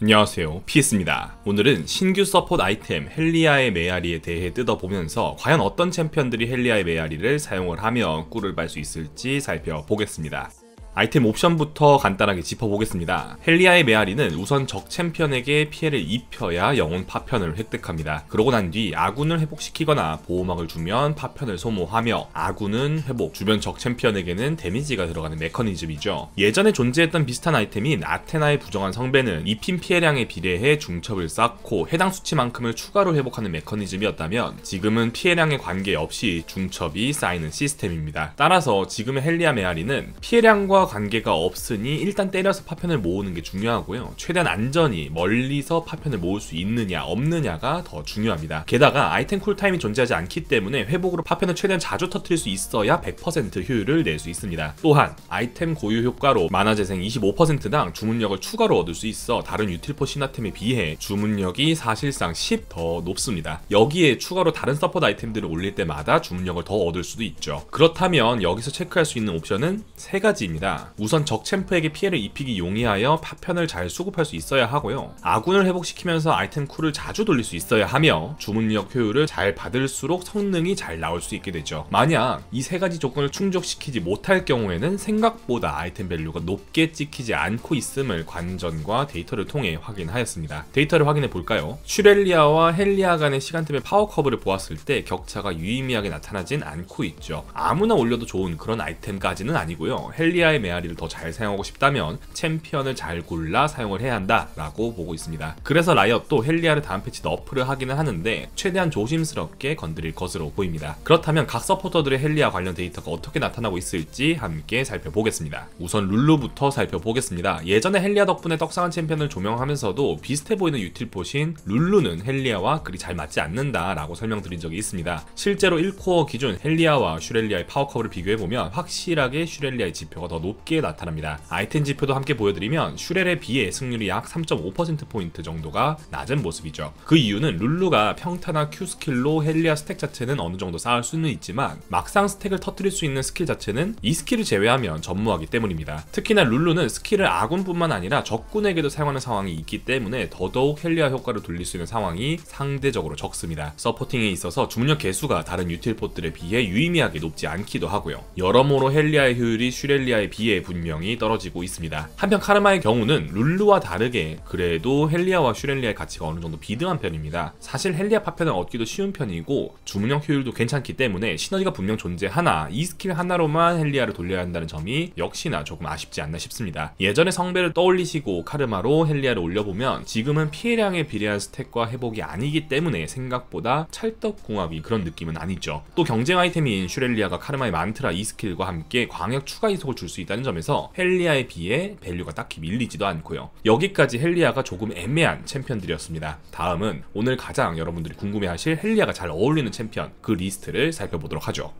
안녕하세요, PS입니다. 오늘은 신규 서포트 아이템 헬리아의 메아리에 대해 뜯어보면서 과연 어떤 챔피언들이 헬리아의 메아리를 사용을 하며 꿀을 빨 수 있을지 살펴보겠습니다. 아이템 옵션부터 간단하게 짚어보겠습니다. 헬리아의 메아리는 우선 적 챔피언에게 피해를 입혀야 영혼 파편을 획득합니다. 그러고 난 뒤 아군을 회복시키거나 보호막을 주면 파편을 소모하며 아군은 회복, 주변 적 챔피언에게는 데미지가 들어가는 메커니즘이죠. 예전에 존재했던 비슷한 아이템인 아테나의 부정한 성배는 입힌 피해량에 비례해 중첩을 쌓고 해당 수치만큼을 추가로 회복하는 메커니즘이었다면 지금은 피해량에 관계없이 중첩이 쌓이는 시스템입니다. 따라서 지금의 헬리아 메아리는 피해량과 관계가 없으니 일단 때려서 파편을 모으는 게 중요하고요. 최대한 안전히 멀리서 파편을 모을 수 있느냐 없느냐가 더 중요합니다. 게다가 아이템 쿨타임이 존재하지 않기 때문에 회복으로 파편을 최대한 자주 터뜨릴 수 있어야 100% 효율을 낼 수 있습니다. 또한 아이템 고유 효과로 만화 재생 25%당 주문력을 추가로 얻을 수 있어 다른 유틸포 신화템에 비해 주문력이 사실상 10 더 높습니다. 여기에 추가로 다른 서포트 아이템들을 올릴 때마다 주문력을 더 얻을 수도 있죠. 그렇다면 여기서 체크할 수 있는 옵션은 3가지입니다. 우선 적 챔프에게 피해를 입히기 용이하여 파편을 잘 수급할 수 있어야 하고요. 아군을 회복시키면서 아이템 쿨을 자주 돌릴 수 있어야 하며 주문력 효율을 잘 받을수록 성능이 잘 나올 수 있게 되죠. 만약 이 3가지 조건을 충족시키지 못할 경우에는 생각보다 아이템 밸류가 높게 찍히지 않고 있음을 관전과 데이터를 통해 확인하였습니다. 데이터를 확인해 볼까요? 슈렐리아와 헬리아 간의 시간대별 파워 커브를 보았을 때 격차가 유의미하게 나타나진 않고 있죠. 아무나 올려도 좋은 그런 아이템까지는 아니고요. 헬리아의 메아리를 더 잘 사용하고 싶다면 챔피언을 잘 골라 사용을 해야 한다 라고 보고 있습니다. 그래서 라이엇도 헬리아를 다음 패치 너프를 하기는 하는데 최대한 조심스럽게 건드릴 것으로 보입니다. 그렇다면 각 서포터들의 헬리아 관련 데이터가 어떻게 나타나고 있을지 함께 살펴보겠습니다. 우선 룰루부터 살펴보겠습니다. 예전에 헬리아 덕분에 떡상한 챔피언을 조명하면서도 비슷해 보이는 유틸포신 룰루는 헬리아와 그리 잘 맞지 않는다 라고 설명드린 적이 있습니다. 실제로 1코어 기준 헬리아와 슈렐리아의 파워컵을 비교해보면 확실하게 슈렐리아의 지표가 더 높게 나타납니다. 아이템 지표도 함께 보여드리면 슈렐에 비해 승률이 약 3.5%포인트 정도가 낮은 모습이죠. 그 이유는 룰루가 평타나 Q 스킬로 헬리아 스택 자체는 어느 정도 쌓을 수는 있지만 막상 스택을 터뜨릴 수 있는 스킬 자체는 이 스킬을 제외하면 전무하기 때문입니다. 특히나 룰루는 스킬을 아군뿐만 아니라 적군에게도 사용하는 상황이 있기 때문에 더더욱 헬리아 효과를 돌릴 수 있는 상황이 상대적으로 적습니다. 서포팅에 있어서 주문력 개수가 다른 유틸포들에 비해 유의미하게 높지 않기도 하고요. 여러모로 헬리아의 효율이 슈렐리아에 비해 분명히 떨어지고 있습니다. 한편 카르마의 경우는 룰루와 다르게 그래도 헬리아와 슈렐리아의 가치가 어느 정도 비등한 편입니다. 사실 헬리아 파편을 얻기도 쉬운 편이고 주문력 효율도 괜찮기 때문에 시너지가 분명 존재하나 이 스킬 하나로만 헬리아를 돌려야 한다는 점이 역시나 조금 아쉽지 않나 싶습니다. 예전의 성배를 떠올리시고 카르마로 헬리아를 올려보면 지금은 피해량에 비례한 스택과 회복이 아니기 때문에 생각보다 찰떡궁합이 그런 느낌은 아니죠. 또 경쟁 아이템인 슈렐리아가 카르마의 만트라 이 스킬과 함께 광역 추가 이속을 줄 수 있다는 점에서 헬리아에 비해 밸류가 딱히 밀리지도 않고요. 여기까지 헬리아가 조금 애매한 챔피언들이었습니다. 다음은 오늘 가장 여러분들이 궁금해하실 헬리아가 잘 어울리는 챔피언 그 리스트를 살펴보도록 하죠.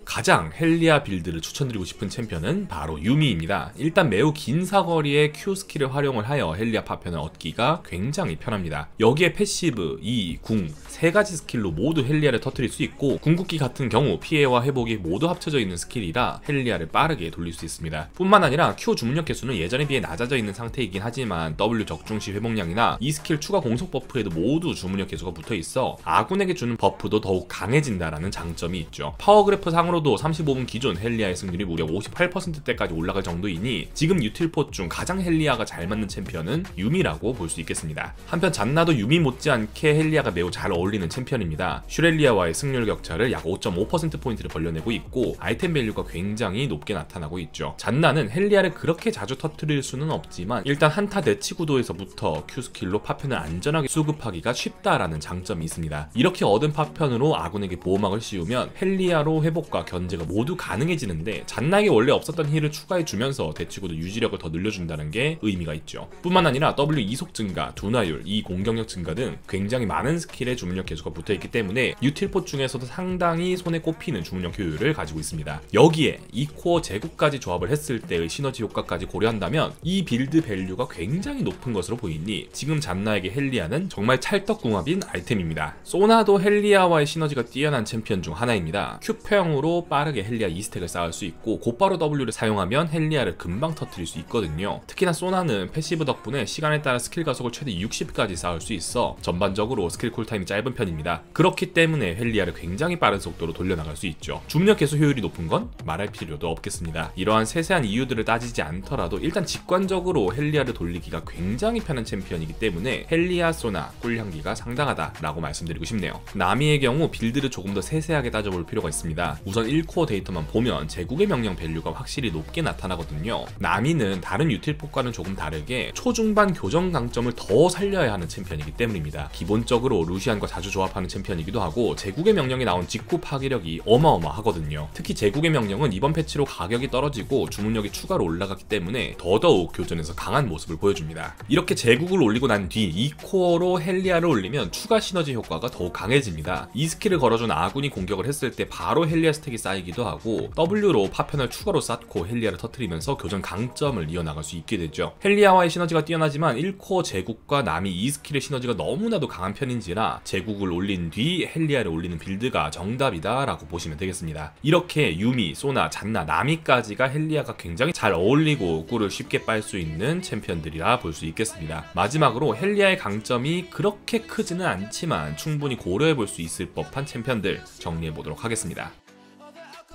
가장 헬리아 빌드를 추천드리고 싶은 챔피언은 바로 유미입니다. 일단 매우 긴 사거리의 Q 스킬을 활용을 하여 헬리아 파편을 얻기가 굉장히 편합니다. 여기에 패시브, E, 궁 3가지 스킬로 모두 헬리아를 터뜨릴 수 있고 궁극기 같은 경우 피해와 회복이 모두 합쳐져 있는 스킬이라 헬리아를 빠르게 돌릴 수 있습니다. 뿐만 아니라 Q 주문력 개수는 예전에 비해 낮아져 있는 상태이긴 하지만 W 적중시 회복량이나 이 스킬 추가 공속 버프에도 모두 주문력 개수가 붙어있어 아군에게 주는 버프도 더욱 강해진다라는 장점이 있죠. 파워그래프 상으로 도 35분 기존 헬리아의 승률이 무려 58%대까지 올라갈 정도이니 지금 유틸포 중 가장 헬리아가 잘 맞는 챔피언은 유미라고 볼 수 있겠습니다. 한편 잔나도 유미 못지않게 헬리아가 매우 잘 어울리는 챔피언입니다. 슈렐리아와의 승률 격차를 약 5.5%포인트를 벌려내고 있고 아이템 밸류가 굉장히 높게 나타나고 있죠. 잔나는 헬리아를 그렇게 자주 터뜨릴 수는 없지만 일단 한타 대치 구도에서부터 Q 스킬로 파편을 안전하게 수급하기가 쉽다라는 장점이 있습니다. 이렇게 얻은 파편으로 아군에게 보호막을 씌우면 헬리아로 회복과 견제가 모두 가능해지는데 잔나에게 원래 없었던 힐을 추가해주면서 대치구도 유지력을 더 늘려준다는 게 의미가 있죠. 뿐만 아니라 W 이속 증가, 둔화율, E 공격력 증가 등 굉장히 많은 스킬에 주문력 개수가 붙어있기 때문에 유틸포 중에서도 상당히 손에 꼽히는 주문력 효율을 가지고 있습니다. 여기에 2코어 제국까지 조합을 했을 때의 시너지 효과까지 고려한다면 이 빌드 밸류가 굉장히 높은 것으로 보이니 지금 잔나에게 헬리아는 정말 찰떡궁합인 아이템입니다. 소나도 헬리아와의 시너지가 뛰어난 챔피언 중 하나입니다. Q표형으로 Q로 빠르게 헬리아 2스택을 쌓을 수 있고 곧바로 W를 사용하면 헬리아를 금방 터뜨릴 수 있거든요. 특히나 소나는 패시브 덕분에 시간에 따라 스킬 가속을 최대 60까지 쌓을 수 있어 전반적으로 스킬 쿨타임이 짧은 편입니다. 그렇기 때문에 헬리아를 굉장히 빠른 속도로 돌려나갈 수 있죠. 주문력 개수 효율이 높은 건 말할 필요도 없겠습니다. 이러한 세세한 이유들을 따지지 않더라도 일단 직관적으로 헬리아를 돌리기가 굉장히 편한 챔피언이기 때문에 헬리아 소나 꿀향기가 상당하다라고 말씀드리고 싶네요. 나미의 경우 빌드를 조금 더 세세하게 따져볼 필요가 있습니다. 우선 1코어 데이터만 보면 제국의 명령 밸류가 확실히 높게 나타나거든요. 나미는 다른 유틸폭과는 조금 다르게 초중반 교정 강점을 더 살려야 하는 챔피언이기 때문입니다. 기본적으로 루시안과 자주 조합하는 챔피언이기도 하고 제국의 명령이 나온 직후 파괴력이 어마어마하거든요. 특히 제국의 명령은 이번 패치로 가격이 떨어지고 주문력이 추가로 올라갔기 때문에 더더욱 교전에서 강한 모습을 보여줍니다. 이렇게 제국을 올리고 난 뒤 2코어로 헬리아를 올리면 추가 시너지 효과가 더욱 강해집니다. 이 스킬을 걸어준 아군이 공격을 했을 때 바로 헬리아 스택이 쌓이기도 하고 W로 파편을 추가로 쌓고 헬리아를 터뜨리면서 교전 강점을 이어나갈 수 있게 되죠. 헬리아와의 시너지가 뛰어나지만 1코어 제국과 나미 2스킬의 시너지가 너무나도 강한 편인지라 제국을 올린 뒤 헬리아를 올리는 빌드가 정답이다 라고 보시면 되겠습니다. 이렇게 유미, 소나, 잔나, 나미까지가 헬리아가 굉장히 잘 어울리고 꿀을 쉽게 빨 수 있는 챔피언들이라 볼 수 있겠습니다. 마지막으로 헬리아의 강점이 그렇게 크지는 않지만 충분히 고려해볼 수 있을 법한 챔피언들 정리해보도록 하겠습니다.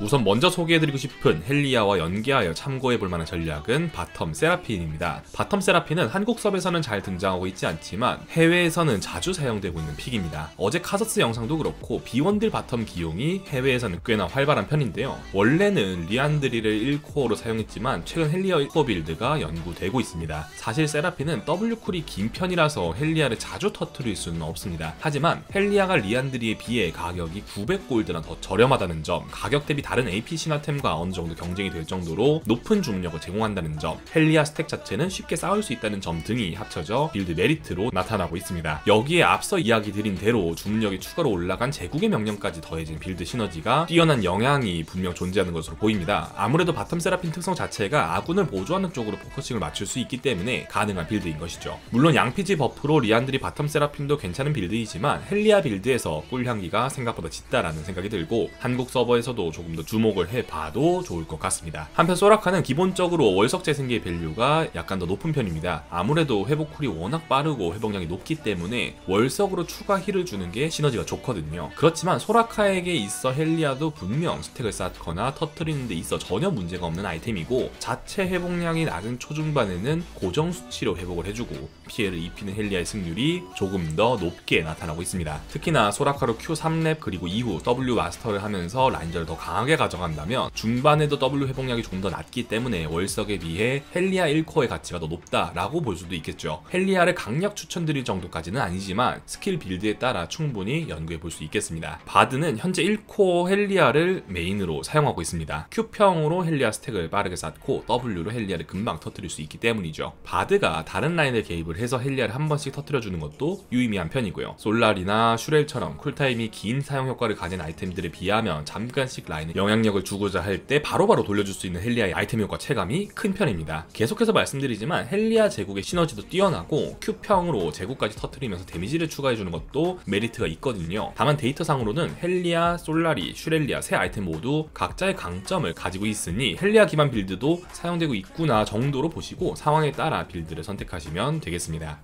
우선 먼저 소개해드리고 싶은 헬리아와 연계하여 참고해볼 만한 전략은 바텀 세라핀입니다. 바텀 세라핀은 한국 섭에서는 잘 등장하고 있지 않지만 해외에서는 자주 사용되고 있는 픽입니다. 어제 카서스 영상도 그렇고 B1딜 바텀 기용이 해외에서는 꽤나 활발한 편인데요. 원래는 리안드리를 1코어로 사용했지만 최근 헬리아 1코어 빌드가 연구되고 있습니다. 사실 세라핀은 W쿨이 긴 편이라서 헬리아를 자주 터뜨릴 수는 없습니다. 하지만 헬리아가 리안드리에 비해 가격이 900골드나 더 저렴하다는 점, 가격 대비 다른 AP 신화템과 어느 정도 경쟁이 될 정도로 높은 주문력을 제공한다는 점, 헬리아 스택 자체는 쉽게 쌓을 수 있다는 점 등이 합쳐져 빌드 메리트로 나타나고 있습니다. 여기에 앞서 이야기 드린 대로 주문력이 추가로 올라간 제국의 명령까지 더해진 빌드 시너지가 뛰어난 영향이 분명 존재하는 것으로 보입니다. 아무래도 바텀 세라핀 특성 자체가 아군을 보조하는 쪽으로 포커싱을 맞출 수 있기 때문에 가능한 빌드인 것이죠. 물론 양피지 버프로 리안드리 바텀 세라핀도 괜찮은 빌드이지만 헬리아 빌드에서 꿀향기가 생각보다 짙다라는 생각이 들고 한국 서버에서도 조금 더 주목을 해봐도 좋을 것 같습니다. 한편 소라카는 기본적으로 월석 재생기의 밸류가 약간 더 높은 편입니다. 아무래도 회복 쿨이 워낙 빠르고 회복량이 높기 때문에 월석으로 추가 힐을 주는 게 시너지가 좋거든요. 그렇지만 소라카에게 있어 헬리아도 분명 스택을 쌓거나 터트리는 데 있어 전혀 문제가 없는 아이템이고 자체 회복량이 낮은 초중반에는 고정 수치로 회복을 해주고 피해를 입히는 헬리아의 승률이 조금 더 높게 나타나고 있습니다. 특히나 소라카로 Q 3렙 그리고 이후 W 마스터를 하면서 라인전을 더 강하게 가져간다면 중반에도 W 회복량이 좀 더 낮기 때문에 월석에 비해 헬리아 1코어의 가치가 더 높다라고 볼 수도 있겠죠. 헬리아를 강력 추천드릴 정도까지는 아니지만 스킬 빌드에 따라 충분히 연구해 볼 수 있겠습니다. 바드는 현재 1코어 헬리아를 메인으로 사용하고 있습니다. Q평으로 헬리아 스택을 빠르게 쌓고 W로 헬리아를 금방 터뜨릴 수 있기 때문이죠. 바드가 다른 라인에 개입을 해서 헬리아를 한 번씩 터뜨려주는 것도 유의미한 편이고요. 솔라리나 슈렐처럼 쿨타임이 긴 사용 효과를 가진 아이템들에 비하면 잠깐씩 라인에 영향력을 주고자 할 때 바로바로 돌려줄 수 있는 헬리아의 아이템 효과 체감이 큰 편입니다. 계속해서 말씀드리지만 헬리아 제국의 시너지도 뛰어나고 Q평으로 제국까지 터뜨리면서 데미지를 추가해주는 것도 메리트가 있거든요. 다만 데이터상으로는 헬리아, 솔라리, 슈렐리아 세 아이템 모두 각자의 강점을 가지고 있으니 헬리아 기반 빌드도 사용되고 있구나 정도로 보시고 상황에 따라 빌드를 선택하시면 되겠습니다.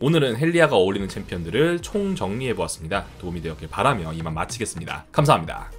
오늘은 헬리아가 어울리는 챔피언들을 총 정리해보았습니다. 도움이 되었길 바라며 이만 마치겠습니다. 감사합니다.